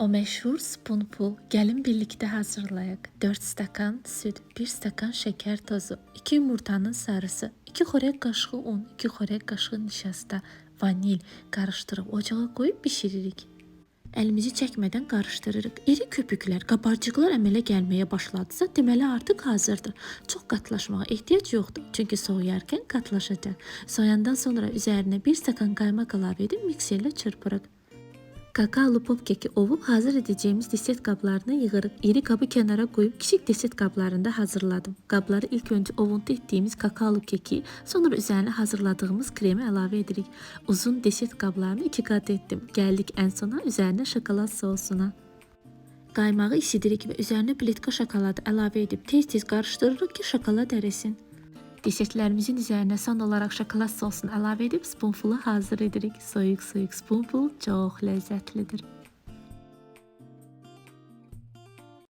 O məşhur spoonful gəlin birlikdə hazırlayaq. 4 stəkan süd, 1 stəkan şəkər tozu, 2 yumurtanın sarısı, 2 xörək qaşığı un, 2 xörək qaşığı nişasta, vanil qarışdırıb ocağa qoyub bişiririk. Əlimizi çəkmədən qarışdırırıq. İri köpüklər, qabarcıqlar əmələ gəlməyə başladısa, deməli artıq hazırdır. Çox qatlaşmağa ehtiyac yoxdur, çünki soğuyarkən qatlaşacaq. Soyandan sonra üzərinə 1 stəkan qaymaq əlavə edib mikserlə çırpırıq. Kakaolu pop keki ovub hazır edəcəyimiz desert qablarına yığırıq. İri qabı kənara qoyub kiçik desert qablarında hazırladım. Qabları ilk öncə ovuntu etdiyimiz kakaolu keki, sonra üzərinə hazırladığımız kremi əlavə edirik. Uzun desert qablarını 2 qat etdim. Gəldik ən sona üzərinə şokolad sosuna. Qaymağı isidirik və üzərinə plitka şokoladı əlavə edib tez-tez qarışdırırıq ki, şokolad ərisin. Desertlərimizin üzərinə son olaraq şokolad sosunu əlavə edib spoonfulu hazır edirik. Soyuq spoonful çox ləzzətlidir.